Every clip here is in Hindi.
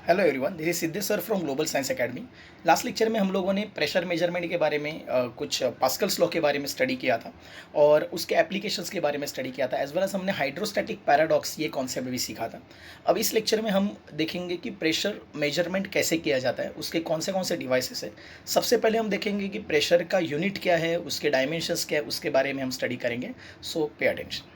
Hello everyone, this is Siddhesh sir from global science academy. Last lecture में हम लोगों ने प्रेशर मेजरमेंट के बारे में कुछ पास्कल्स लॉ के बारे में स्टडी किया था और उसके एप्लीकेशंस के बारे में स्टडी किया था, एज वेल एज हमने हाइड्रोस्टैटिक पैराडॉक्स ये कॉन्सेप्ट भी सीखा था। अब इस लेक्चर में हम देखेंगे कि प्रेशर मेजरमेंट कैसे किया जाता है, उसके कौन से डिवाइसेस है। सबसे पहले हम देखेंगे कि प्रेशर का यूनिट क्या है, उसके डायमेंशंस क्या है, उसके बारे में हम स्टडी करेंगे। सो पे अटेंशन।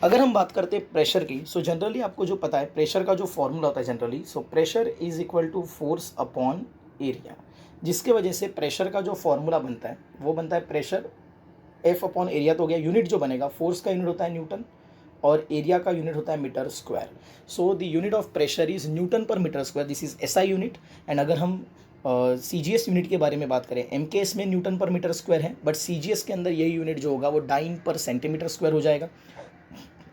अगर हम बात करते हैं प्रेशर की, सो जनरली आपको जो पता है प्रेशर का जो फॉर्मूला होता है generally, so pressure is equal to force upon area, जिसके वजह से प्रेशर का जो फॉर्मूला बनता है वो बनता है प्रेशर एफ अपॉन एरिया। तो हो गया, यूनिट जो बनेगा, फोर्स का यूनिट होता है न्यूटन और एरिया का यूनिट होता है metre square. So the unit of pressure is newton per metre square, this is SI unit. And अगर हम सीजीएस यूनिट के बारे में बात करें, एमकेएस में न्यूटन पर मीटर स्क्वायर है, बट सीजीएस के अंदर यही यूनिट जो होगा वो डाइन पर सेंटीमीटर स्क्वायर हो जाएगा।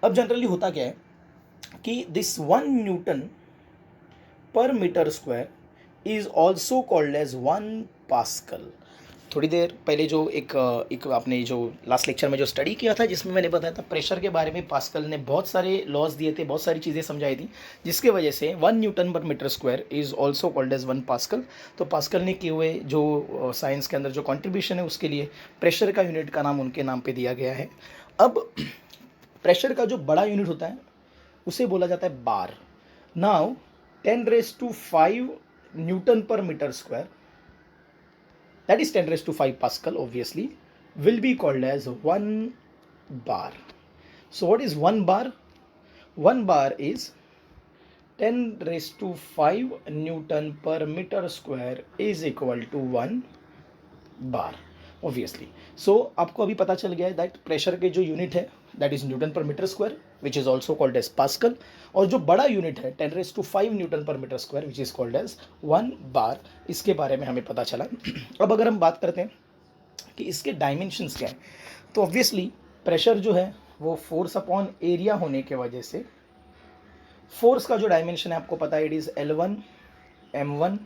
अब जनरली होता क्या है कि this 1 newton per metre square is also called as 1 pascal. थोड़ी देर पहले जो एक आपने जो लास्ट लेक्चर में जो स्टडी किया था, जिसमें मैंने बताया था प्रेशर के बारे में, पास्कल ने बहुत सारे लॉज दिए थे, बहुत सारी चीज़ें समझाई थी, जिसके वजह से 1 newton per metre square is also called as 1 pascal. तो पास्कल ने किए हुए जो साइंस के अंदर जो कॉन्ट्रीब्यूशन है, उसके लिए प्रेशर का यूनिट का नाम उनके नाम पे दिया गया है। अब प्रेशर का जो बड़ा यूनिट होता है उसे बोला जाता है बार। Now 10⁵ newton per metre square, that is 10⁵ Pascal obviously, will be called as 1 bar. So what is 1 bar? 1 bar is 10⁵ Newton per meter square is equal to 1 bar obviously. So आपको अभी पता चल गया है दैट प्रेशर के जो यूनिट है that is newton per metre square which is also called as pascal, और जो बड़ा यूनिट है 10⁵ newton per metre square which is called as 1 bar. इसके बारे में हमें पता चला। अब अगर हम बात करते हैं कि इसके डायमेंशंस क्या है, तो ऑब्वियसली प्रेशर जो है वो फोर्स अपॉन एरिया होने के वजह से फोर्स का जो डायमेंशन है आपको पता है, it is L1 M1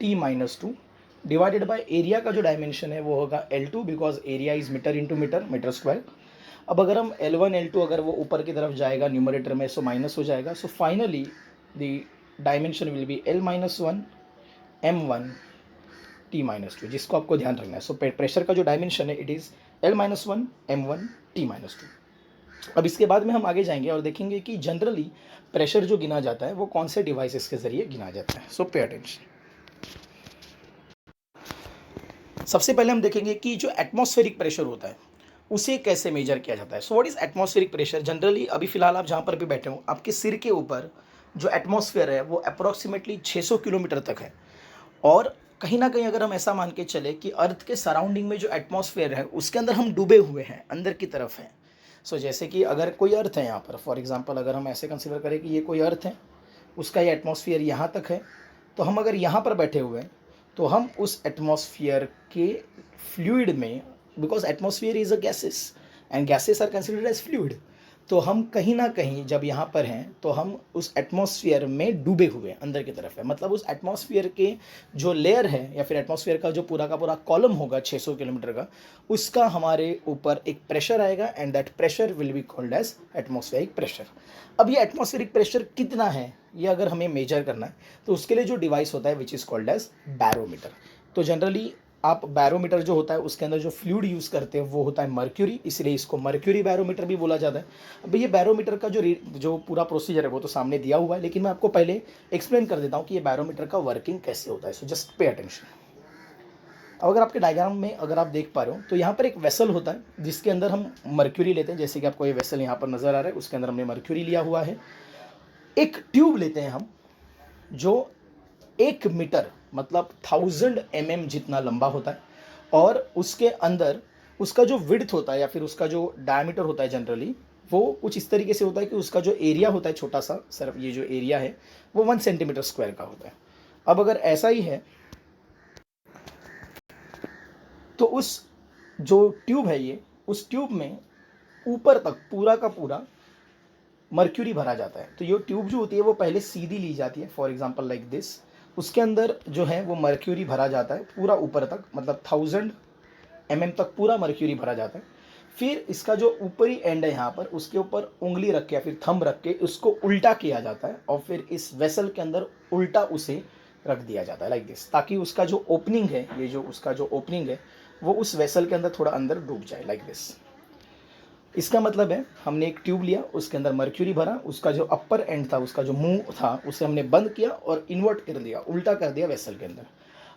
T-2 divided by area का जो डायमेंशन है वो होगा L2, because area is metre into metre, metre square. अब अगर हम L1 L2 अगर वो ऊपर की तरफ जाएगा न्यूमरेटर में, सो माइनस हो जाएगा। So finally the dimension will be L-1 M1 T-2, जिसको आपको ध्यान रखना है। सो प्रेशर का जो डायमेंशन है it is L-1 M1 T-2। अब इसके बाद में हम आगे जाएंगे और देखेंगे कि जनरली प्रेशर जो गिना जाता है वो कौन से डिवाइसेस के जरिए गिना जाता है। सो पे अटेंशन। सबसे पहले हम देखेंगे कि जो एटमॉस्फेरिक प्रेशर होता है उसे कैसे मेजर किया जाता है। So what is atmospheric pressure? Generally अभी फिलहाल आप जहाँ पर भी बैठे हो, आपके सिर के ऊपर जो एटमॉस्फेयर है वो अप्रोक्सीमेटली 600 किलोमीटर तक है। और कहीं ना कहीं अगर हम ऐसा मान के चले कि अर्थ के सराउंडिंग में जो एटमॉस्फेयर है उसके अंदर हम डूबे हुए हैं, अंदर की तरफ हैं। सो जैसे कि अगर कोई अर्थ है यहाँ पर, फॉर एग्जांपल अगर हम ऐसे कंसिडर करें कि ये कोई अर्थ है, उसका ये एटमॉस्फेयर यहाँ तक है, तो हम अगर यहाँ पर बैठे हुए हैं तो हम उस एटमॉस्फेयर के फ्लूइड में, because atmosphere is a gases and gases are considered as fluid, तो हम कहीं ना कहीं जब यहाँ पर हैं तो हम उस एटमॉस्फेयर में डूबे हुए हैं, अंदर की तरफ है। मतलब उस एटमॉस्फेयर के जो लेयर है या फिर एटमॉस्फेयर का जो पूरा का पूरा कॉलम होगा 600 किलोमीटर का, उसका हमारे ऊपर एक प्रेशर आएगा and that pressure will be called as atmospheric pressure. अब ये एटमॉस्फेरिक प्रेशर कितना है ये अगर हमें मेजर करना है तो उसके लिए जो डिवाइस होता है which is called as barometer. तो जनरली आप बैरोमीटर जो होता है उसके अंदर जो फ्लूइड यूज़ करते हैं वो होता है मर्क्यूरी, इसलिए इसको मर्क्यूरी बैरोमीटर भी बोला जाता है। अब ये बैरोमीटर का जो पूरा प्रोसीजर है वो तो सामने दिया हुआ है, लेकिन मैं आपको पहले एक्सप्लेन कर देता हूँ कि ये बैरोमीटर का वर्किंग कैसे होता है। So just pay attention. अब अगर आपके डायग्राम में अगर आप देख पा रहे हो तो यहाँ पर एक वेसल होता है जिसके अंदर हम मर्क्यूरी लेते हैं। जैसे कि आपको ये वेसल यहाँ पर नज़र आ रहा है, उसके अंदर हमने मर्क्यूरी लिया हुआ है। एक ट्यूब लेते हैं हम जो 1 मीटर मतलब 1000 mm जितना लंबा होता है, और उसके अंदर उसका जो विड्थ होता है या फिर उसका जो डायमीटर होता है जनरली वो कुछ इस तरीके से होता है कि उसका जो एरिया होता है छोटा सा, सिर्फ ये जो एरिया है वो 1 सेंटीमीटर स्क्वायर का होता है। अब अगर ऐसा ही है तो उस जो ट्यूब है ये, उस ट्यूब में ऊपर तक पूरा का पूरा मर्क्यूरी भरा जाता है। तो ये ट्यूब जो होती है वो पहले सीधी ली जाती है, फॉर एग्जांपल लाइक दिस। उसके अंदर जो है वो मर्क्यूरी भरा जाता है पूरा ऊपर तक, मतलब 1000 mm तक पूरा मर्क्यूरी भरा जाता है। फिर इसका जो ऊपरी एंड है यहाँ पर, उसके ऊपर उंगली रख के या फिर थंब रख के उसको उल्टा किया जाता है और फिर इस वेसल के अंदर उल्टा उसे रख दिया जाता है लाइक दिस, ताकि उसका जो ओपनिंग है, ये जो उसका जो ओपनिंग है वो उस वेसल के अंदर थोड़ा अंदर डूब जाए लाइक दिस। इसका मतलब है हमने एक ट्यूब लिया, उसके अंदर मर्क्यूरी भरा, उसका जो अपर एंड था, उसका जो मुंह था, उसे हमने बंद किया और इन्वर्ट कर दिया, उल्टा कर दिया वेसल के अंदर।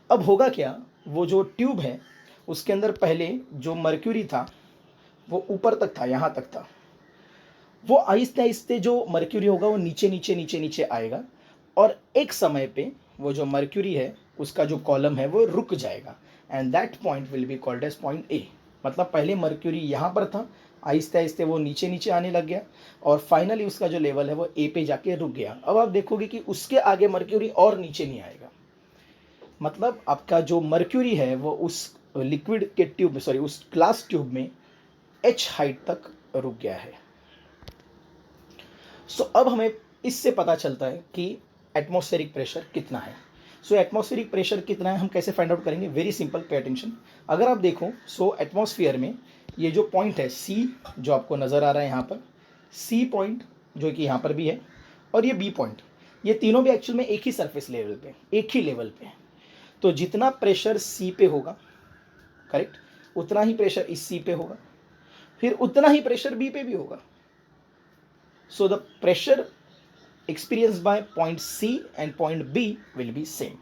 अब होगा क्या, वो जो ट्यूब है उसके अंदर पहले जो मर्क्यूरी था वो ऊपर तक था, यहाँ तक था, वो आहिस्ते आहिस्ते जो मर्क्यूरी होगा वो नीचे नीचे नीचे नीचे आएगा और एक समय पे वो जो मर्क्यूरी है उसका जो कॉलम है वो रुक जाएगा and that point will be called as point A. मतलब पहले मर्क्यूरी यहाँ पर था, आहिस्ते आहिस्ते वो नीचे नीचे आने लग गया और फाइनली उसका जो लेवल है वो ए पे जाके रुक गया। अब आप देखोगे कि उसके आगे मर्क्यूरी और नीचे नहीं आएगा, मतलब आपका जो मर्क्यूरी है वो उस लिक्विड के ट्यूब में, सॉरी उस ग्लास ट्यूब में एच हाइट तक रुक गया है। सो अब हमें इससे पता चलता है कि एटमॉस्फेरिक प्रेशर कितना है। सो एटमॉस्फेरिक प्रेशर कितना है हम कैसे फाइंड आउट करेंगे, वेरी सिंपल, पे अटेंशन। अगर आप देखो सो एटमॉस्फेयर में ये जो पॉइंट है सी, जो आपको नज़र आ रहा है यहाँ पर, सी पॉइंट जो कि यहाँ पर भी है और ये बी पॉइंट, ये तीनों भी एक्चुअल में एक ही सरफेस लेवल पे, एक ही लेवल पे है। तो जितना प्रेशर सी पे होगा, करेक्ट, उतना ही प्रेशर इस सी पे होगा, फिर उतना ही प्रेशर बी पे भी होगा। So the pressure experience by point C and point B will be same.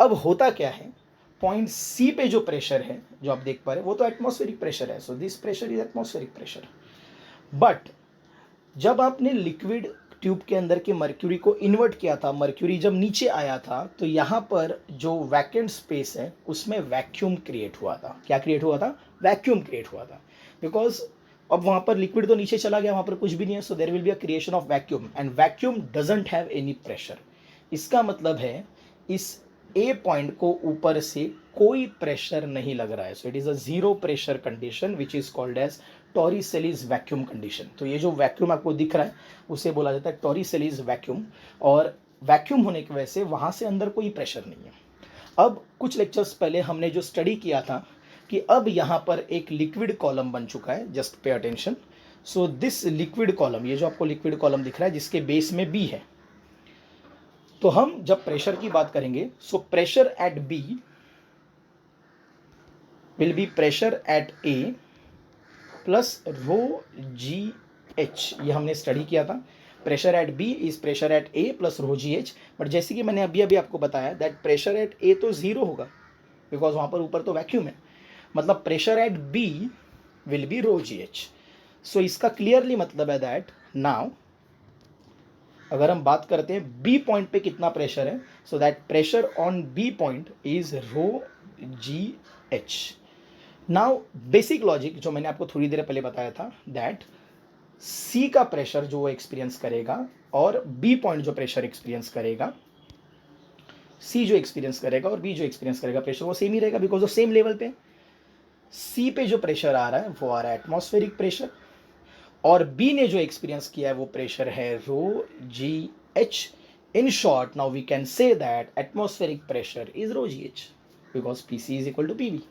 अब होता क्या है, पॉइंट सी पे जो प्रेशर है जो आप देख पा रहे हैं वो तो एटमॉस्फेरिक प्रेशर है, so this pressure is atmospheric pressure. But जब आपने लिक्विड ट्यूब के अंदर के मर्क्यूरी को इन्वर्ट किया था, मर्क्यूरी जब नीचे आया था तो यहाँ पर जो वैकेंट स्पेस है उसमें वैक्यूम क्रिएट हुआ था। क्या क्रिएट हुआ था, वैक्यूम क्रिएट हुआ था, बिकॉज अब वहाँ पर लिक्विड तो नीचे चला गया, वहाँ पर कुछ भी नहीं है, so there will be a creation of vacuum and vacuum doesn't have any pressure. इसका मतलब है इस ए पॉइंट को ऊपर से कोई प्रेशर नहीं लग रहा है, so it is a zero pressure condition which is called as Torricelli's vacuum condition. तो ये जो वैक्यूम आपको दिख रहा है उसे बोला जाता है टॉरिसेलीज वैक्यूम, और वैक्यूम होने की वजह से वहाँ से अंदर कोई प्रेशर नहीं है। अब कुछ लेक्चर्स पहले हमने जो स्टडी किया था कि अब यहाँ पर एक लिक्विड कॉलम बन चुका है, just pay attention. So this liquid column, ये जो आपको लिक्विड कॉलम दिख रहा है जिसके बेस में बी है, तो हम जब प्रेशर की बात करेंगे so pressure at B will be pressure at A plus rho g h. ये हमने स्टडी किया था, pressure at B is pressure at A plus rho g h. But जैसे कि मैंने अभी अभी आपको बताया दैट प्रेशर एट ए तो जीरो होगा बिकॉज वहाँ पर ऊपर तो वैक्यूम है, मतलब pressure at B will be rho g h. So इसका क्लियरली मतलब है दैट नाउ अगर हम बात करते हैं बी पॉइंट पे कितना प्रेशर है, so that pressure on B point is rho g h. Now basic logic जो मैंने आपको थोड़ी देर पहले बताया था दैट सी का प्रेशर जो वो एक्सपीरियंस करेगा और बी पॉइंट जो प्रेशर एक्सपीरियंस करेगा, सी जो एक्सपीरियंस करेगा और बी जो एक्सपीरियंस करेगा, प्रेशर वो सेम ही रहेगा बिकॉज ऑफ सेम लेवल पे। सी पे जो प्रेशर आ रहा है वो आ रहा है एटमॉस्फेरिक प्रेशर, और बी ने जो एक्सपीरियंस किया है वो प्रेशर है rho g h. In short now we can say that atmospheric pressure is rho g h because P C is equal to P B.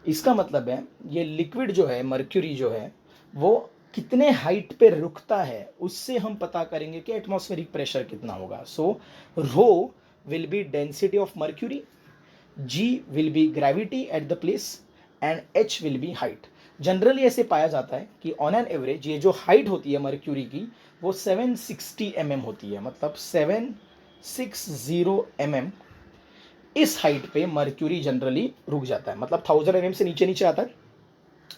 इसका मतलब है ये लिक्विड जो है, मर्क्यूरी जो है, वो कितने हाइट पे रुकता है उससे हम पता करेंगे कि एटमॉस्फेरिक प्रेशर कितना होगा। So rho will be density of mercury, g will be gravity at the place and h will be height. Generally ऐसे पाया जाता है कि ऑन एन एवरेज ये जो हाइट होती है मर्क्यूरी की वो 760 mm होती है, मतलब 760 mm। इस हाइट पे मर्क्यूरी जनरली रुक जाता है, मतलब 1000 mm से नीचे नीचे आता है,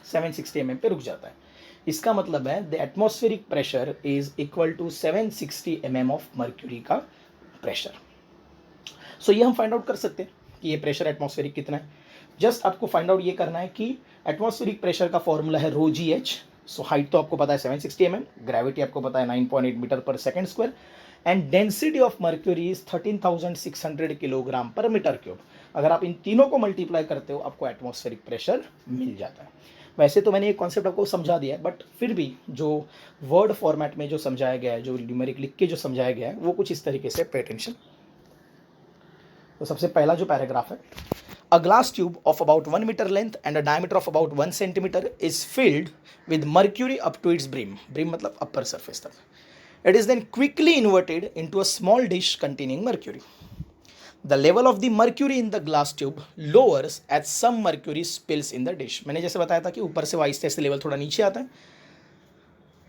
760 mm पे रुक जाता है। इसका मतलब है the atmospheric pressure is equal to 760 mm of mercury का प्रेशर। सो ये हम फाइंड आउट कर सकते हैं कि ये प्रेशर एटमॉस्फेरिक कितना है। जस्ट आपको फाइंड आउट ये करना है कि एटमॉस्फेरिक प्रेशर का फॉर्मूला है rho g h. So height तो आपको पता है 760 mm, ग्रेविटी आपको पता है 9.8 मीटर पर second square, and density of mercury is 13,600 kilogram पर मीटर क्यूब। अगर आप इन तीनों को मल्टीप्लाई करते हो आपको एटमॉस्फेरिक प्रेशर मिल जाता है। वैसे तो मैंने एक कॉन्सेप्ट आपको समझा दिया है, बट फिर भी जो वर्ड फॉर्मेट में जो समझाया गया है, जो न्यूमेरिक लिख के जो समझाया गया है वो कुछ इस तरीके से, पे अटेंशन। तो सबसे पहला जो पैराग्राफ है, A glass tube of about 1 meter length and a diameter of about 1 centimeter is filled with mercury up to its brim. Brim मतलब upper surface तक. It is then quickly inverted into a small dish containing mercury. The level of the mercury in the glass tube lowers as some mercury spills in the dish. मैंने जैसे बताया था कि ऊपर से आहिस्ते आहिस्ते लेवल थोड़ा नीचे आता है.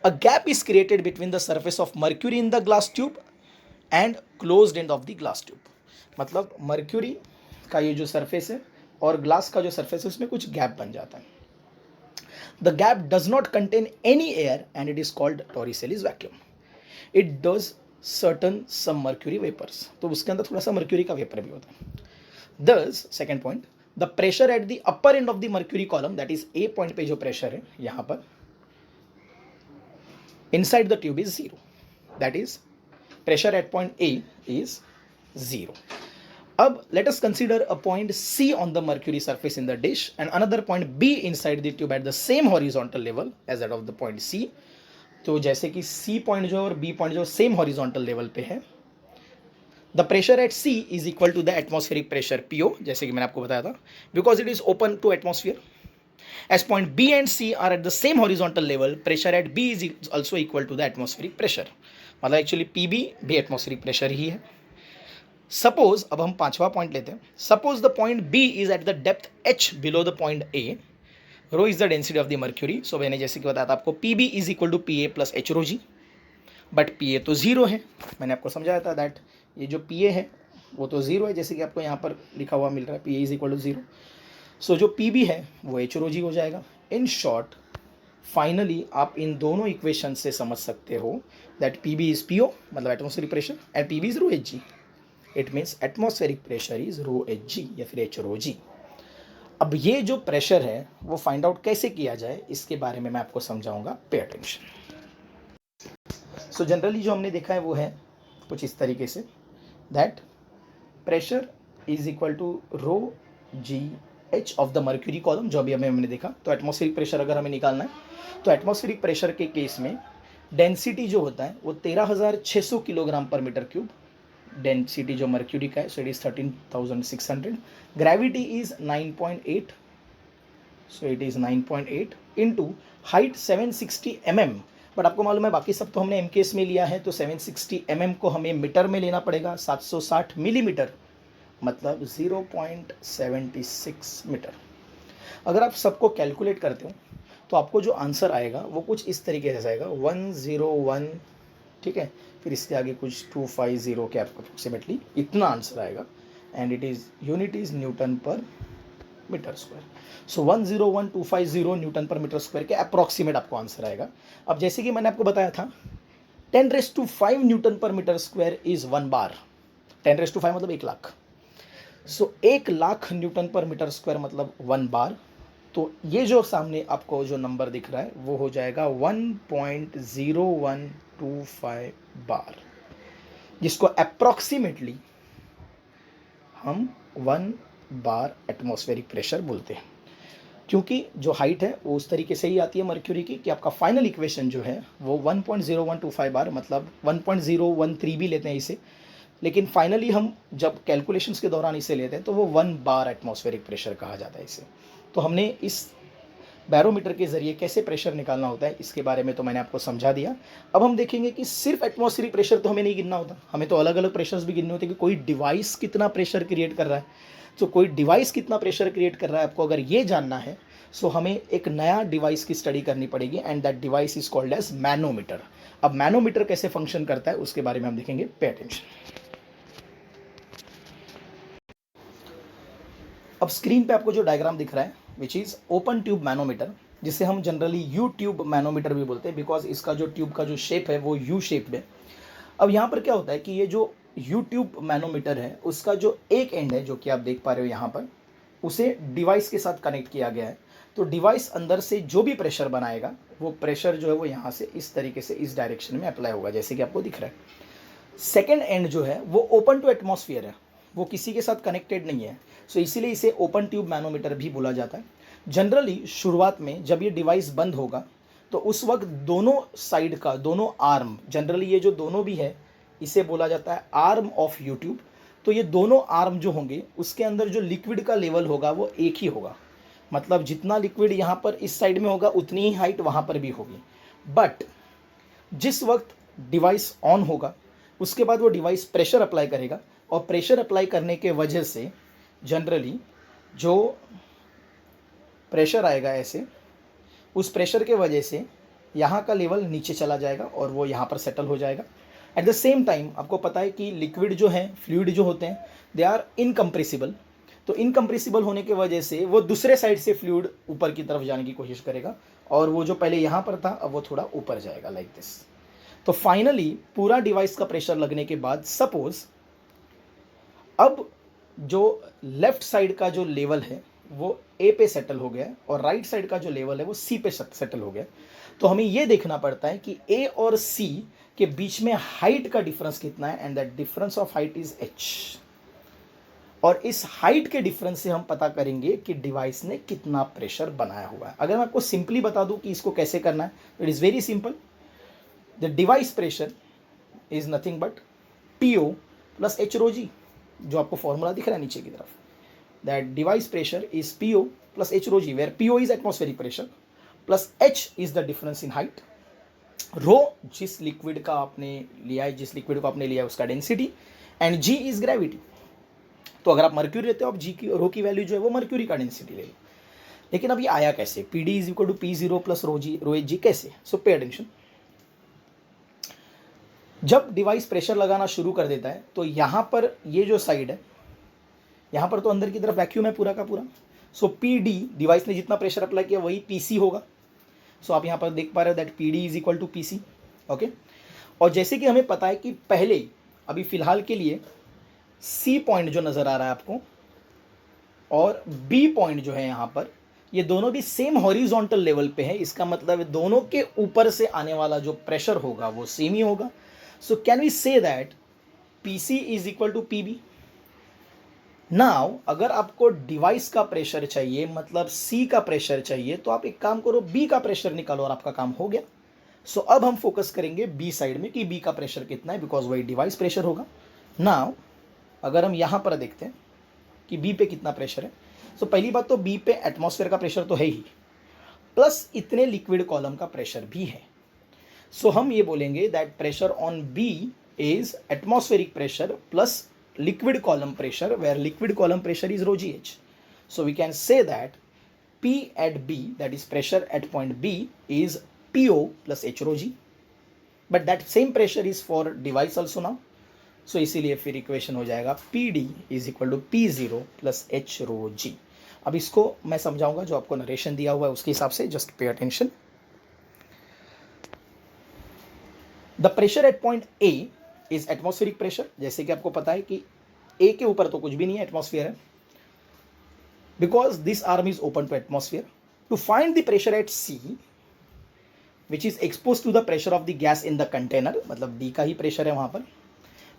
A gap is created between the surface of mercury in the glass tube and closed end of the glass tube. मतलब mercury का ये जो सरफेस है और ग्लास का जो सरफेस है उसमें कुछ गैप बन जाता है. The gap does not contain any air and it is called Torricelli's vacuum. It does certain some mercury vapours. तो उसके अंदर थोड़ा सा मर्क्यूरी का वेपर भी होता है. दस second point, the pressure at the upper end of the mercury column, that is a point पे जो प्रेशर है यहां पर inside the tube is zero. That is pressure at point A is zero. अब let us consider a point C on the mercury surface in the dish and another point B inside the tube at the same horizontal level as that of the point C. तो जैसे कि C पॉइंट जो और B पॉइंट जो सेम हॉरिजॉन्टल लेवल पे है. The pressure at C is equal to the atmospheric pressure PO, जैसे कि मैंने आपको बताया था, because it is open to atmosphere. As point B and C are at the same horizontal level, pressure at B is also equal to the atmospheric pressure. मतलब एक्चुअली PB भी एटमॉस्फेरिक प्रेशर ही है. सपोज, अब हम पांचवा पॉइंट लेते हैं. Suppose the point B is at the depth h below the point A. Rho is the density of the mercury. So मैंने जैसे कि बताया था आपको P B is equal to P A plus H rho G. But P A तो जीरो है. मैंने आपको समझाया था दैट ये जो पी ए है वो तो जीरो है, जैसे कि आपको यहाँ पर लिखा हुआ मिल रहा है P A is equal to zero. So जो पी बी है वो एच रो जी हो जाएगा. इन शॉर्ट फाइनली आप इन दोनों इक्वेशन से समझ सकते हो that P B is P O मतलब atmospheric pressure and P B is rho H G. It means atmospheric pressure is rho H G या फिर एच रो जी. अब ये जो प्रेशर है वो फाइंड आउट कैसे किया जाए इसके बारे में मैं आपको समझाऊंगा. Pay attention. सो जनरली जो हमने देखा है वो है कुछ इस तरीके से that pressure is equal to rho g h of the mercury column, जो अभी हमने देखा. तो एटमॉस्फेरिक प्रेशर अगर हमें निकालना है तो एटमॉस्फेरिक प्रेशर के केस में डेंसिटी जो होता है वो 13,600 किलोग्राम पर मीटर क्यूब डेंसिटी जो मर्क्यूरी का है. So it is 13,600. Gravity is 9.8. So it is 9.8 into height 760 mm. But आपको मालूम है बाकी सब तो हमने एमकेएस में लिया है, तो 760 mm को हमें मीटर में लेना पड़ेगा. 760 मिलीमीटर मतलब 0.76 मीटर. अगर आप सबको कैलकुलेट करते हो तो आपको जो आंसर आएगा वो कुछ इस तरीके से आएगा 101. ठीक है, फिर इसके आगे कुछ 250 के अप्रोक्सीमेटली इतना आंसर आएगा. And it is unit is Newton per metre square. So 101,250 Newton per metre square के अप्रॉक्सीमेट आपको आंसर आएगा. अब जैसे कि मैंने आपको बताया था 10⁵ newton per metre square is 1 बार. 10⁵ मतलब 1 लाख. सो 1 lakh Newton per metre square मतलब 1 बार. तो ये जो सामने आपको जो नंबर दिख रहा है वो हो जाएगा 1.0125 बार, जिसको अप्रॉक्सीमेटली हम 1 बार एटमॉस्फेरिक प्रेशर बोलते हैं. क्योंकि जो हाइट है वो उस तरीके से ही आती है मर्क्यूरी की कि आपका फाइनल इक्वेशन जो है वो 1.0125 बार मतलब 1.013 भी लेते हैं इसे, लेकिन फाइनली हम जब कैलकुलेशंस के दौरान इसे लेते हैं तो वो 1 बार एटमॉस्फेरिक प्रेशर कहा जाता है इसे. तो हमने इस बैरोमीटर के ज़रिए कैसे प्रेशर निकालना होता है इसके बारे में तो मैंने आपको समझा दिया. अब हम देखेंगे कि सिर्फ एटमॉस्फेरिक प्रेशर तो हमें नहीं गिनना होता, हमें तो अलग अलग प्रेशर्स भी गिनने होते हैं कि कोई डिवाइस कितना प्रेशर क्रिएट कर रहा है. तो कोई डिवाइस कितना प्रेशर क्रिएट कर रहा है आपको अगर ये जानना है सो हमें एक नया डिवाइस की स्टडी करनी पड़ेगी and that device is called as manometer. अब मैनोमीटर कैसे फंक्शन करता है उसके बारे में हम देखेंगे. Pay attention. अब स्क्रीन पे आपको जो डायग्राम दिख रहा है which is open tube manometer, जिसे हम जनरली यू ट्यूब मैनोमीटर भी बोलते हैं बिकॉज इसका जो ट्यूब का जो शेप है वो यू शेप्ड है. अब यहाँ पर क्या होता है कि ये जो यू ट्यूब मैनोमीटर है उसका जो एक एंड है जो कि आप देख पा रहे हो यहाँ पर, उसे डिवाइस के साथ कनेक्ट किया गया है. तो डिवाइस अंदर से जो भी प्रेशर बनाएगा वो प्रेशर जो है वो यहाँ से इस तरीके से इस डायरेक्शन में अप्लाई होगा जैसे कि आपको दिख रहा है. सेकेंड एंड जो है वो ओपन टू एटमॉस्फेयर है, वो किसी के साथ कनेक्टेड नहीं है. सो इसीलिए इसे ओपन ट्यूब मैनोमीटर भी बोला जाता है. जनरली शुरुआत में जब ये डिवाइस बंद होगा तो उस वक्त दोनों साइड का दोनों आर्म, जनरली ये जो दोनों भी है इसे बोला जाता है आर्म ऑफ यूट्यूब. तो ये दोनों आर्म जो होंगे उसके अंदर जो लिक्विड का लेवल होगा वो एक ही होगा, मतलब जितना लिक्विड यहाँ पर इस साइड में होगा उतनी ही हाइट वहाँ पर भी होगी। बट जिस वक्त डिवाइस ऑन होगा उसके बाद वो डिवाइस प्रेशर अप्लाई करेगा, और प्रेशर अप्लाई करने के वजह से जनरली जो प्रेशर आएगा ऐसे, उस प्रेशर के वजह से यहाँ का लेवल नीचे चला जाएगा और वो यहाँ पर सेटल हो जाएगा। एट द सेम टाइम आपको पता है कि लिक्विड जो है, फ्लूइड जो होते हैं, दे आर इनकम्प्रेसिबल। तो इनकम्प्रेसिबल होने के वजह से वो दूसरे साइड से फ्लूइड ऊपर की तरफ जाने की कोशिश करेगा, और वो जो पहले यहाँ पर था अब वो थोड़ा ऊपर जाएगा लाइक दिस। तो फाइनली पूरा डिवाइस का प्रेशर लगने के बाद सपोज अब जो लेफ्ट साइड का जो लेवल है वो ए पे सेटल हो गया है और राइट साइड का जो लेवल है वो सी पे सेटल हो गया। तो हमें ये देखना पड़ता है कि ए और सी के बीच में हाइट का डिफरेंस कितना है, and that difference of height is H. और इस हाइट के डिफरेंस से हम पता करेंगे कि डिवाइस ने कितना प्रेशर बनाया हुआ है। अगर मैं आपको सिंपली बता दूं कि इसको कैसे करना है, it is very simple. The device pressure is nothing but P O plus H rho जी, जो आपको फॉर्मूला दिख रहा है नीचे की तरफ। That device pressure is P O plus H rho G, where P O is atmospheric pressure plus H is the difference in height, rho जिस लिक्विड का आपने लिया है, जिस लिक्विड को आपने लिया है उसका density, and g is gravity. तो अगर आप मर्क्यूरी लेते हो, आप जी की रो की वैल्यू जो है वो मर्क्यूरी का डेंसिटी ले लो। लेकिन अब ये आया कैसे, P D is equal to P zero plus rho H g, कैसे? So pay attention. जब डिवाइस प्रेशर लगाना शुरू कर देता है तो यहाँ पर ये जो साइड है, यहाँ पर तो अंदर की तरफ वैक्यूम है पूरा का पूरा। सो पी डी, डिवाइस ने जितना प्रेशर अप्लाई किया वही पी सी होगा। सो आप यहाँ पर देख पा रहे हो that P D is equal to P C. Okay, और जैसे कि हमें पता है कि पहले अभी फिलहाल के लिए सी पॉइंट जो नज़र आ रहा है आपको और बी पॉइंट जो है यहाँ पर, ये दोनों भी सेम हॉरिजॉन्टल लेवल पे है। इसका मतलब दोनों के ऊपर से आने वाला जो प्रेशर होगा वो सेम ही होगा। So can we say that P C is equal to P B. Now अगर आपको डिवाइस का प्रेशर चाहिए, मतलब सी का प्रेशर चाहिए, तो आप एक काम करो, बी का प्रेशर निकालो और आपका काम हो गया। सो अब हम फोकस करेंगे बी साइड में कि बी का प्रेशर कितना है, बिकॉज वही डिवाइस प्रेशर होगा। नाउ अगर हम यहाँ पर देखते हैं कि बी पे कितना प्रेशर है, सो पहली बात तो बी पे एटमॉस्फेयर का प्रेशर तो है ही, प्लस इतने लिक्विड कॉलम का प्रेशर भी है। सो हम ये बोलेंगे that pressure on B is atmospheric pressure plus liquid column pressure, where liquid column pressure is rho gh. So we can say that P at B, that is pressure at point B, is PO plus H rho g. But that same pressure is for device also now. So इसीलिए फिर इक्वेशन हो जाएगा PD is equal to P0 plus H rho g. अब इसको मैं समझाऊंगा, जो आपको नरेशन दिया हुआ है उसके हिसाब से, just pay attention. The pressure at point A is atmospheric pressure. जैसे कि आपको पता है कि ए के ऊपर तो कुछ भी नहीं है, एटमॉस्फेयर है, because this arm is open to atmosphere. To find the pressure at C which is expose to the pressure of the gas in the container, मतलब डी का ही प्रेशर है वहां पर,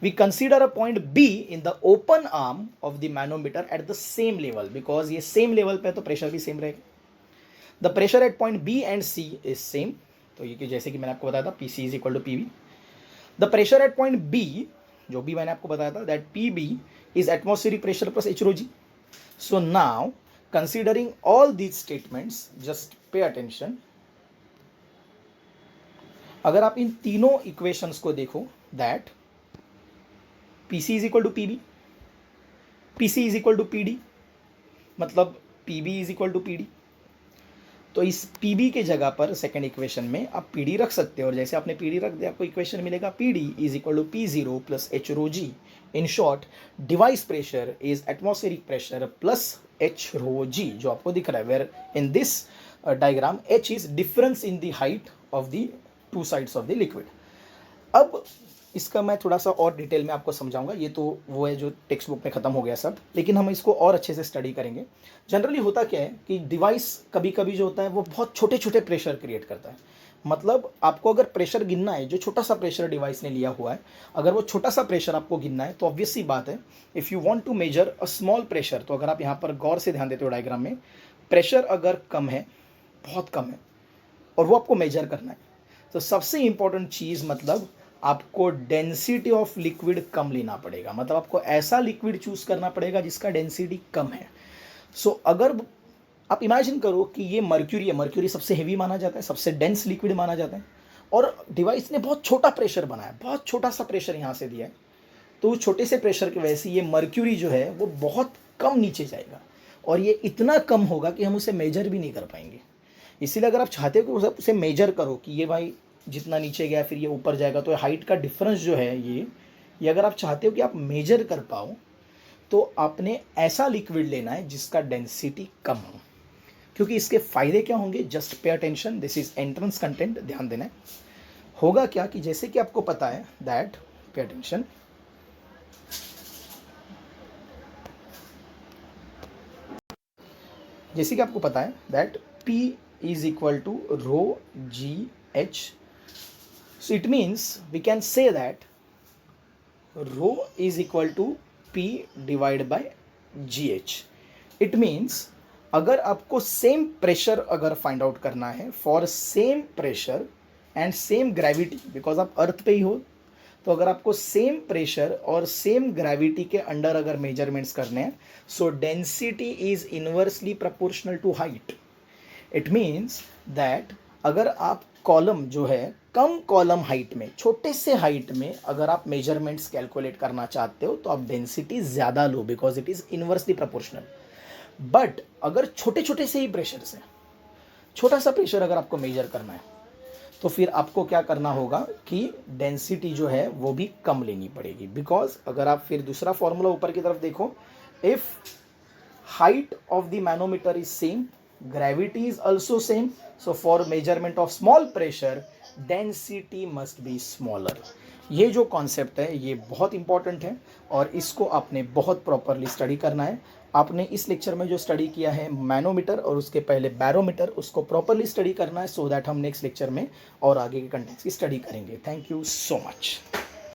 we consider a point B in the open arm of the manometer at the same level, because ये सेम लेवल पे तो प्रेशर भी सेम रहेगा। The pressure at point B and C is same. तो ये जैसे कि मैंने आपको बताया था, P C is equal to P B. The pressure at point B, जो भी मैंने आपको बताया था, that P B is atmospheric pressure plus H rho g. So now considering all these statements, just pay attention. अगर आप इन तीनों इक्वेशंस को देखो, that P C is equal to P B, P C is equal to P D, मतलब P B is equal to P D. तो इस PB के जगह पर सेकेंड इक्वेशन में आप PD रख सकते हो, और जैसे आपने PD रख दिया आपको इक्वेशन मिलेगा PD is equal to P0 plus H rho g. In short, device pressure is atmospheric pressure plus H rho जी, जो आपको दिख रहा है, where in this diagram H is difference in the height of the two sides of the liquid. अब इसका मैं थोड़ा सा और डिटेल में आपको समझाऊंगा, ये तो वो है जो टेक्स्ट बुक में ख़त्म हो गया सब, लेकिन हम इसको और अच्छे से स्टडी करेंगे। जनरली होता क्या है कि डिवाइस कभी कभी जो होता है वो बहुत छोटे छोटे प्रेशर क्रिएट करता है। मतलब आपको अगर प्रेशर गिनना है, जो छोटा सा प्रेशर डिवाइस ने लिया हुआ है, अगर वो छोटा सा प्रेशर आपको गिनना है, तो ऑब्वियस सी बात है, if you want to measure a small pressure, तो अगर आप यहाँ पर गौर से ध्यान देते हो डायग्राम में, प्रेशर अगर कम है, बहुत कम है, और वो आपको मेजर करना है, तो सबसे इंपॉर्टेंट चीज़, मतलब आपको डेंसिटी ऑफ लिक्विड कम लेना पड़ेगा, मतलब आपको ऐसा लिक्विड चूज करना पड़ेगा जिसका डेंसिटी कम है। सो अगर आप इमेजिन करो कि ये मर्क्यूरी है, मर्क्यूरी सबसे हेवी माना जाता है, सबसे डेंस लिक्विड माना जाता है, और डिवाइस ने बहुत छोटा प्रेशर बनाया, बहुत छोटा सा प्रेशर यहाँ से दिया है, तो उस छोटे से प्रेशर की वजह से ये मर्क्यूरी जो है वो बहुत कम नीचे जाएगा, और ये इतना कम होगा कि हम उसे मेजर भी नहीं कर पाएंगे। इसीलिए अगर आप चाहते हो कि उसे मेजर करो कि ये भाई जितना नीचे गया फिर ये ऊपर जाएगा, तो हाइट का डिफरेंस जो है ये अगर आप चाहते हो कि आप मेजर कर पाओ, तो आपने ऐसा लिक्विड लेना है जिसका डेंसिटी कम हो। क्योंकि इसके फ़ायदे क्या होंगे, just pay attention, this is entrance content, ध्यान देना है। होगा क्या कि जैसे कि आपको पता है दैट, पे अटेंशन, जैसे कि आपको पता है that P is equal to rho g h, so it means we can say that rho is equal to P divide by g h. It means अगर आपको सेम प्रेशर अगर फाइंड आउट करना है for same pressure and same gravity, because आप अर्थ पे ही हो, तो अगर आपको सेम प्रेशर और सेम ग्रेविटी के अंडर अगर मेजरमेंट्स करने हैं, so density is inversely proportional to height. It means that अगर आप कॉलम जो है कम कॉलम हाइट में, छोटे से हाइट में अगर आप मेजरमेंट्स कैलकुलेट करना चाहते हो तो आप डेंसिटी ज़्यादा लो, because it is inversely proportional. But अगर छोटे छोटे से ही प्रेशर से, छोटा सा प्रेशर अगर आपको मेजर करना है, तो फिर आपको क्या करना होगा कि डेंसिटी जो है वो भी कम लेनी पड़ेगी। बिकॉज अगर आप फिर दूसरा फॉर्मूला ऊपर की तरफ देखो, if height of the manometer is same, gravity is also same, so for measurement of small pressure density must be smaller. ये जो कॉन्सेप्ट है ये बहुत इंपॉर्टेंट है और इसको आपने बहुत प्रॉपरली स्टडी करना है। आपने इस लेक्चर में जो स्टडी किया है मैनोमीटर और उसके पहले बैरोमीटर, उसको प्रॉपरली स्टडी करना है, सो दैट हम नेक्स्ट लेक्चर में और आगे के कंटेंट्स की स्टडी करेंगे। Thank you so much.